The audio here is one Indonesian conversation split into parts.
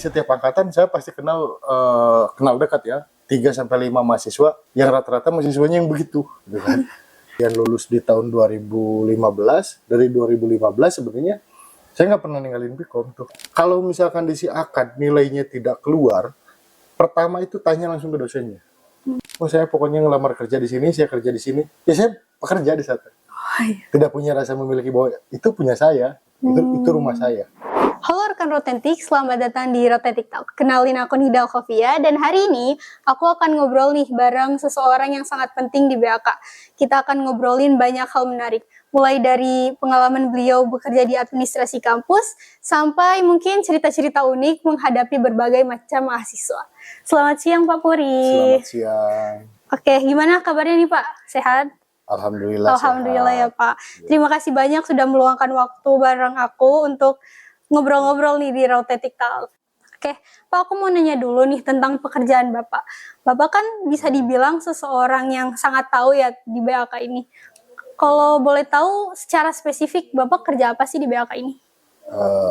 setiap angkatan saya pasti kenal dekat ya, 3 sampai 5 mahasiswa yang rata-rata mahasiswanya yang begitu, gitu kan. Yang lulus di tahun 2015, dari 2015 sebenarnya saya nggak pernah ninggalin Pikom tuh. Kalau misalkan di si akad nilainya tidak keluar, pertama itu tanya langsung ke dosennya. Oh saya pokoknya ngelamar kerja di sini, saya kerja di sini. Ya saya pekerja di sana. Tidak punya rasa memiliki bahwa itu punya saya, itu rumah saya. Halo rekan Rotentik, selamat datang di Rotentik Talk. Kenalin aku Nida Alkofia dan hari ini aku akan ngobrol nih bareng seseorang yang sangat penting di BAK. Kita akan ngobrolin banyak hal menarik, mulai dari pengalaman beliau bekerja di administrasi kampus sampai mungkin cerita-cerita unik menghadapi berbagai macam mahasiswa. Selamat siang Pak Puri. Selamat siang. Oke, gimana kabarnya nih Pak? Sehat? Alhamdulillah Alhamdulillah sehat. ya Pak. Terima kasih banyak sudah meluangkan waktu bareng aku untuk ngobrol-ngobrol nih di Rotentik Talk. Oke, Pak, aku mau nanya dulu nih tentang pekerjaan Bapak. Bapak kan bisa dibilang seseorang yang sangat tahu ya di BAK ini. Kalau boleh tahu secara spesifik Bapak kerja apa sih di BAK ini?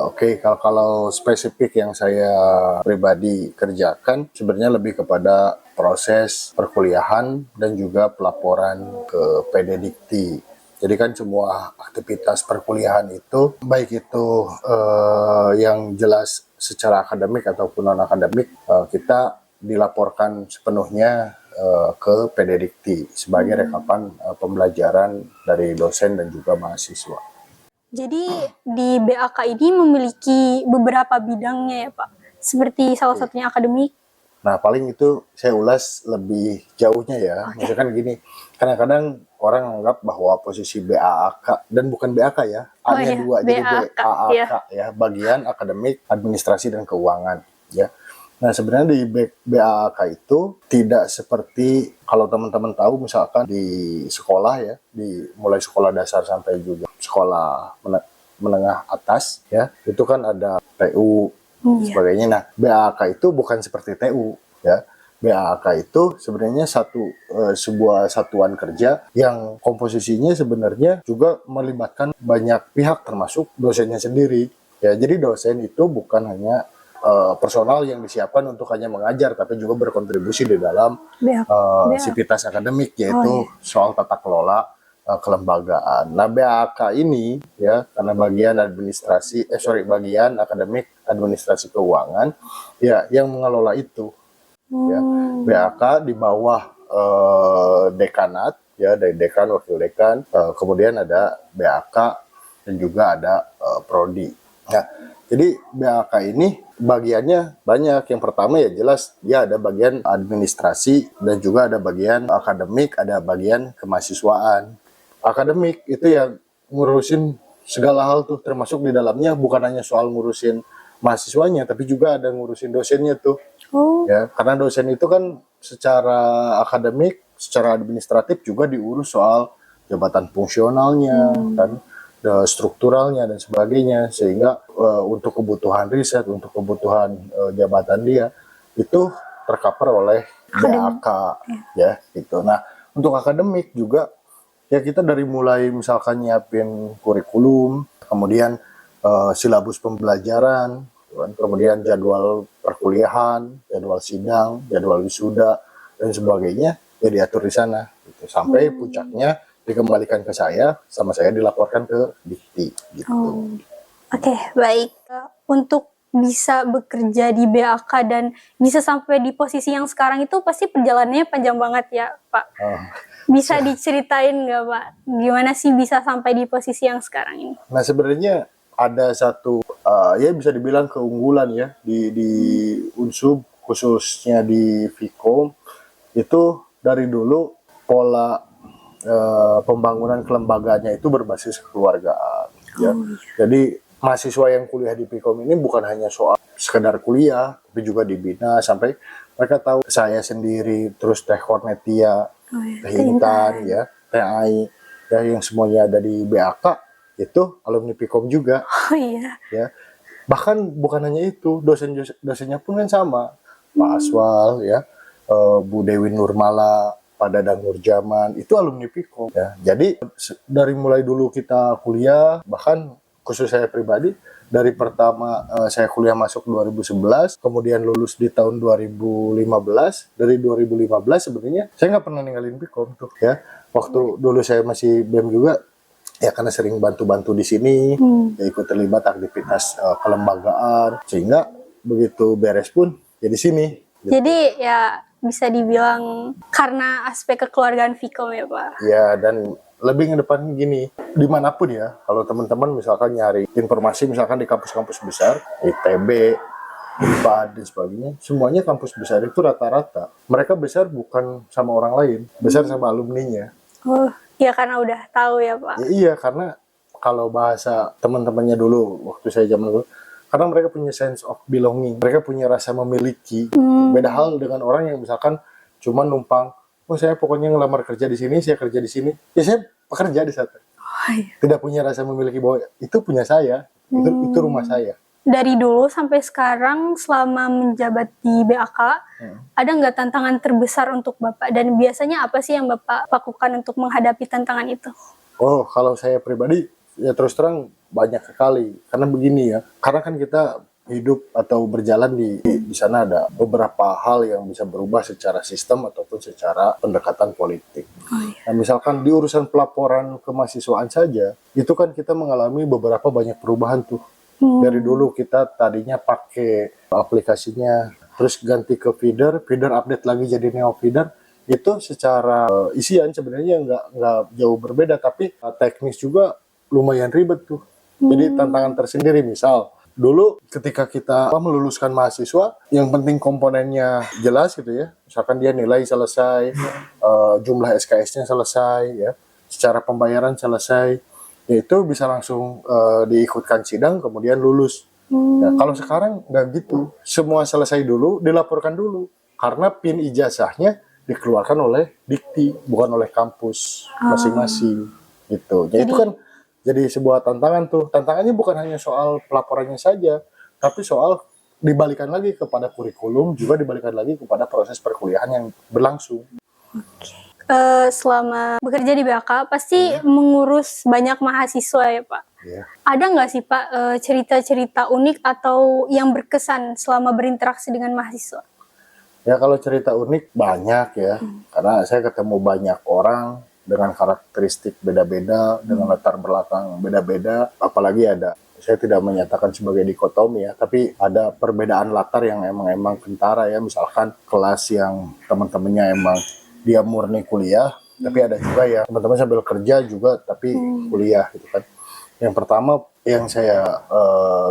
Oke, kalau spesifik yang saya pribadi kerjakan sebenarnya lebih kepada proses perkuliahan dan juga pelaporan ke PD Dikti. Jadi kan semua aktivitas perkuliahan itu, baik itu yang jelas secara akademik ataupun non akademik, kita dilaporkan sepenuhnya ke PD Dikti sebagai rekapan pembelajaran dari dosen dan juga mahasiswa. Jadi di BAK ini memiliki beberapa bidangnya ya Pak, seperti salah satunya akademik. Nah paling itu saya ulas lebih jauhnya ya. Misalkan gini, kadang-kadang orang menganggap bahwa posisi BAK dan bukan BAK ya, A-nya dua, jadi BAK ya, bagian akademik, administrasi dan keuangan ya. Nah sebenarnya di BAK itu tidak seperti kalau teman-teman tahu misalkan di sekolah ya, mulai sekolah dasar sampai juga sekolah menengah atas ya, itu kan ada TU sebagainya. Nah BAK itu bukan seperti TU ya. BAK itu sebenarnya sebuah satuan kerja yang komposisinya sebenarnya juga melibatkan banyak pihak termasuk dosennya sendiri ya. Jadi dosen itu bukan hanya personal yang disiapkan untuk hanya mengajar, tapi juga berkontribusi di dalam sivitas akademik, yaitu soal tata kelola kelembagaan. Nah, BAK ini ya karena bagian bagian akademik administrasi keuangan ya yang mengelola itu. Ya. BAK di bawah dekanat ya, dari dekan, wakil dekan, kemudian ada BAK dan juga ada prodi. Nah, jadi BAK ini bagiannya banyak. Yang pertama ya jelas ya ada bagian administrasi dan juga ada bagian akademik, ada bagian kemahasiswaan. Akademik itu yang ngurusin segala hal tuh, termasuk di dalamnya bukan hanya soal ngurusin mahasiswanya, tapi juga ada ngurusin dosennya tuh. Ya, karena dosen itu kan secara akademik, secara administratif juga diurus soal jabatan fungsionalnya kan, strukturalnya dan sebagainya, sehingga untuk kebutuhan riset, untuk kebutuhan jabatan dia itu tercover oleh BAK ya gitu. Nah untuk akademik juga ya kita dari mulai misalkan nyiapin kurikulum, kemudian silabus pembelajaran, kemudian jadwal perkuliahan, jadwal sidang, jadwal wisuda dan sebagainya ya diatur di sana gitu. Sampai puncaknya dikembalikan ke saya, sama saya dilaporkan ke Dikti gitu. Oke, baik. Untuk bisa bekerja di BAK dan bisa sampai di posisi yang sekarang itu pasti perjalanannya panjang banget ya Pak. Bisa diceritain nggak Pak, gimana sih bisa sampai di posisi yang sekarang ini? Nah sebenarnya ada satu ya bisa dibilang keunggulan ya di Unsub, khususnya di Vkom itu dari dulu pola pembangunan kelembagaannya itu berbasis kekeluargaan ya. Jadi mahasiswa yang kuliah di Vkom ini bukan hanya soal sekedar kuliah, tapi juga dibina sampai mereka tahu saya sendiri, terus Teh Hornetia, Teh Intan ya, Teh Ai ya, yang semuanya ada di BAK itu alumni Vkom juga. Ya. Bahkan bukan hanya itu, dosennya pun kan sama. Pak Aswal ya, Bu Dewi Nurmala, Pak Dadang Nurjaman, itu alumni Vkom ya. Jadi dari mulai dulu kita kuliah, bahkan khusus saya pribadi dari pertama saya kuliah masuk 2011, kemudian lulus di tahun 2015. Dari 2015 sebenarnya saya nggak pernah ninggalin Pikom tuh ya. Waktu dulu saya masih BEM juga, ya karena sering bantu-bantu di sini, ya ikut terlibat aktivitas kelembagaan, sehingga begitu beres pun ya di sini. Gitu. Jadi ya bisa dibilang karena aspek kekeluargaan Vkom ya Pak? Ya, dan lebih ngedepanin gini, dimanapun ya, kalau teman-teman misalkan nyari informasi misalkan di kampus-kampus besar, ITB, UNPAD, dan sebagainya, semuanya kampus besar itu rata-rata, mereka besar bukan sama orang lain, besar sama alumninya. Oh, ya karena udah tahu ya Pak? Ya, iya, karena kalau bahasa teman-temannya dulu, waktu saya zaman dulu, karena mereka punya sense of belonging, mereka punya rasa memiliki. Beda hal dengan orang yang misalkan cuma numpang, oh saya pokoknya ngelamar kerja di sini, saya kerja di sini, ya saya pekerja di sana. Tidak punya rasa memiliki bahwa itu punya saya, itu rumah saya. Dari dulu sampai sekarang selama menjabat di BAK, ada nggak tantangan terbesar untuk Bapak? Dan biasanya apa sih yang Bapak lakukan untuk menghadapi tantangan itu? Oh, kalau saya pribadi, ya terus terang banyak sekali. Karena begini ya, karena kan kita hidup atau berjalan di sana ada beberapa hal yang bisa berubah secara sistem ataupun secara pendekatan politik. Nah, misalkan di urusan pelaporan kemahasiswaan saja, itu kan kita mengalami beberapa banyak perubahan tuh. Dari dulu kita tadinya pakai aplikasinya, terus ganti ke feeder update lagi jadi neo feeder. Itu secara isian sebenarnya nggak jauh berbeda, tapi teknis juga lumayan ribet tuh. Jadi tantangan tersendiri, misal dulu ketika kita meluluskan mahasiswa, yang penting komponennya jelas gitu ya. Misalkan dia nilai selesai, jumlah SKS-nya selesai, ya, secara pembayaran selesai, yaitu bisa langsung diikutkan sidang kemudian lulus. Nah, kalau sekarang nggak gitu, semua selesai dulu, dilaporkan dulu, karena PIN ijazahnya dikeluarkan oleh Dikti, bukan oleh kampus masing-masing, gitu. Jadi itu kan jadi sebuah tantangan tuh. Tantangannya bukan hanya soal pelaporannya saja, tapi soal dibalikan lagi kepada kurikulum, juga dibalikan lagi kepada proses perkuliahan yang berlangsung. Selama bekerja di BAK pasti mengurus banyak mahasiswa ya Pak. Ada nggak sih Pak cerita-cerita unik atau yang berkesan selama berinteraksi dengan mahasiswa? Ya kalau cerita unik banyak ya, karena saya ketemu banyak orang dengan karakteristik beda-beda, dengan latar belakang beda-beda, apalagi ada, saya tidak menyatakan sebagai dikotomi ya, tapi ada perbedaan latar yang emang kentara ya, misalkan kelas yang teman-temannya emang dia murni kuliah, tapi ada juga ya teman-teman sambil kerja juga tapi kuliah gitu kan. Yang pertama yang saya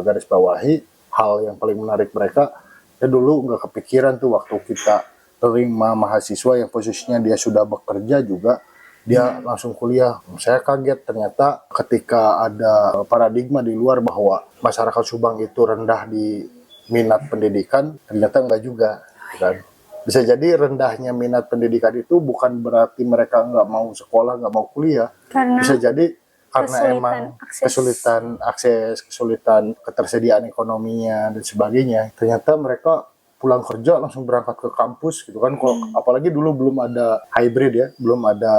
garis bawahi, hal yang paling menarik mereka, ya dulu nggak kepikiran tuh waktu kita terima mahasiswa yang posisinya dia sudah bekerja juga, dia langsung kuliah. Saya kaget ternyata ketika ada paradigma di luar bahwa masyarakat Subang itu rendah di minat pendidikan, ternyata enggak juga. Kan? Bisa jadi rendahnya minat pendidikan itu bukan berarti mereka nggak mau sekolah, nggak mau kuliah. Bisa jadi karena emang kesulitan akses, kesulitan ketersediaan ekonominya dan sebagainya. Ternyata mereka pulang kerja langsung berangkat ke kampus gitu kan. Apalagi dulu belum ada hybrid ya, belum ada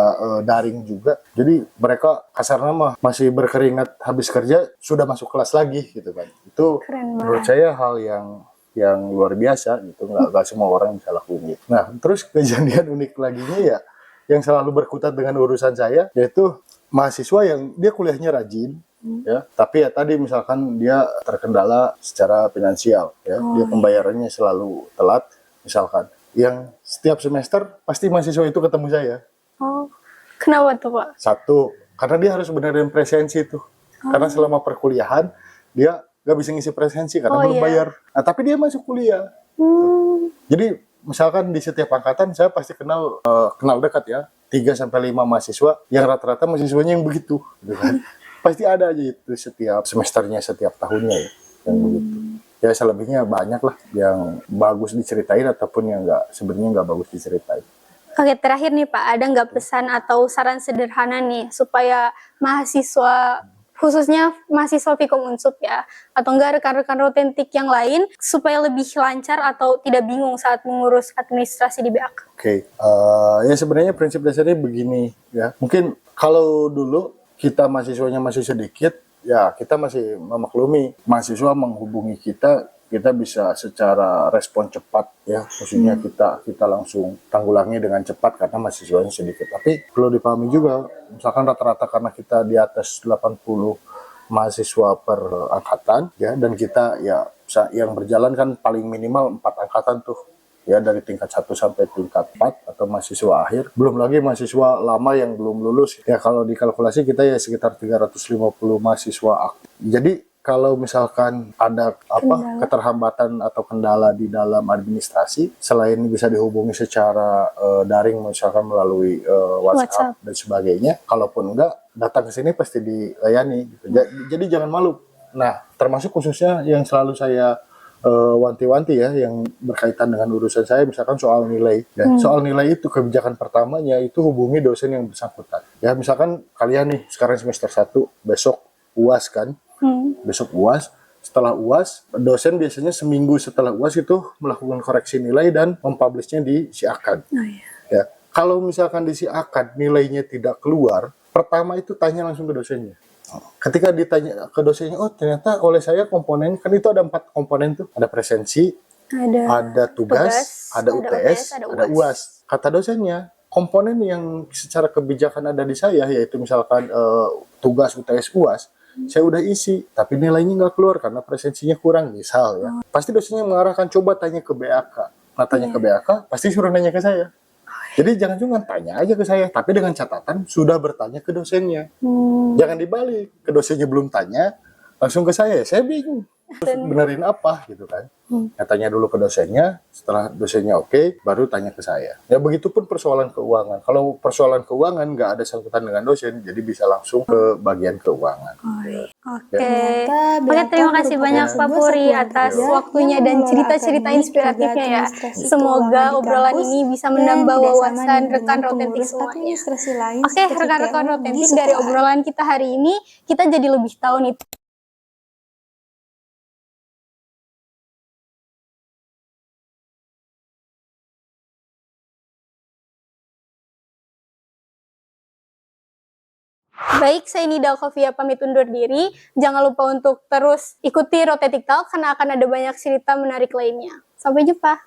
daring juga. Jadi mereka kasarnya mah masih berkeringat habis kerja sudah masuk kelas lagi gitu kan. Itu menurut saya hal yang luar biasa gitu. Nggak semua orang bisa lakuin gitu. Nah, terus kejadian unik laginya ya yang selalu berkutat dengan urusan saya, yaitu mahasiswa yang dia kuliahnya rajin, ya, tapi ya tadi misalkan dia terkendala secara finansial, ya, dia pembayarannya selalu telat, misalkan, yang setiap semester pasti mahasiswa itu ketemu saya. Oh, kenapa tuh Pak? Satu, karena dia harus benerin presensi tuh, karena selama perkuliahan dia nggak bisa ngisi presensi karena belum bayar. Nah, tapi dia masuk kuliah. Jadi misalkan di setiap angkatan saya pasti kenal dekat ya 3-5 mahasiswa yang rata-rata mahasiswanya yang begitu, gitu kan. Pasti ada aja itu setiap semesternya, setiap tahunnya ya, yang begitu. Ya selebihnya banyak lah yang bagus diceritain ataupun yang sebenarnya nggak bagus diceritain. Oke, terakhir nih Pak, ada nggak pesan atau saran sederhana nih supaya mahasiswa, khususnya mahasiswa Vkom Unsub ya, atau enggak rekan-rekan Rotentik yang lain, supaya lebih lancar atau tidak bingung saat mengurus administrasi di BAK? Oke, ya sebenarnya prinsip dasarnya begini ya. Mungkin kalau dulu kita mahasiswanya masih sedikit, ya kita masih memaklumi mahasiswa menghubungi kita bisa secara respon cepat ya, maksudnya kita langsung tanggulangi dengan cepat karena mahasiswanya sedikit. Tapi perlu dipahami juga, misalkan rata-rata karena kita di atas 80 mahasiswa per angkatan ya, dan kita ya yang berjalan kan paling minimal 4 angkatan tuh ya, dari tingkat 1 sampai tingkat 4 atau mahasiswa akhir, belum lagi mahasiswa lama yang belum lulus ya. Kalau dikalkulasi kita ya sekitar 350 mahasiswa aktif. Jadi kalau misalkan ada keterhambatan atau kendala di dalam administrasi, selain bisa dihubungi secara daring, misalkan melalui WhatsApp dan sebagainya, kalaupun enggak, datang ke sini pasti dilayani gitu. Jadi jangan malu. Nah, termasuk khususnya yang selalu saya wanti-wanti ya, yang berkaitan dengan urusan saya, misalkan soal nilai. Ya, soal nilai itu kebijakan pertamanya itu hubungi dosen yang bersangkutan. Ya, misalkan kalian nih sekarang semester 1, besok UAS kan? Besok UAS, setelah UAS, dosen biasanya seminggu setelah UAS itu melakukan koreksi nilai dan mempublishnya di SIAKAD. Ya, kalau misalkan di SIAKAD nilainya tidak keluar, pertama itu tanya langsung ke dosennya. Ketika ditanya ke dosennya, oh ternyata oleh saya komponen, kan itu ada 4 komponen tuh, ada presensi, ada tugas, ada UTS, ada UAS. Kata dosennya, komponen yang secara kebijakan ada di saya, yaitu misalkan tugas, UTS, UAS, saya udah isi, tapi nilainya nggak keluar karena presensinya kurang, misal ya. Pasti dosennya mengarahkan, coba tanya ke BAK. Nah, tanya ke BAK, pasti suruh nanya ke saya. Jadi jangan cuma tanya aja ke saya, tapi dengan catatan sudah bertanya ke dosennya. Jangan dibalik, ke dosennya belum tanya, langsung ke saya bingung. Terus benerin apa gitu kan. Ya, tanya dulu ke dosennya, setelah dosennya oke, baru tanya ke saya. Ya begitupun persoalan keuangan. Kalau persoalan keuangan nggak ada sangkutan dengan dosen, jadi bisa langsung ke bagian keuangan. Oke, terima kasih banyak Pak Puri atas waktunya dan cerita-cerita inspiratifnya ya. Semoga obrolan ini bisa menambah wawasan rekan Rotentik semuanya. Oke, rekan-rekan Rotentik, dari obrolan kita hari ini, kita jadi lebih tahu nih. Baik, saya Nida Alkofia pamit undur diri. Jangan lupa untuk terus ikuti Rotetik Talk karena akan ada banyak cerita menarik lainnya. Sampai jumpa.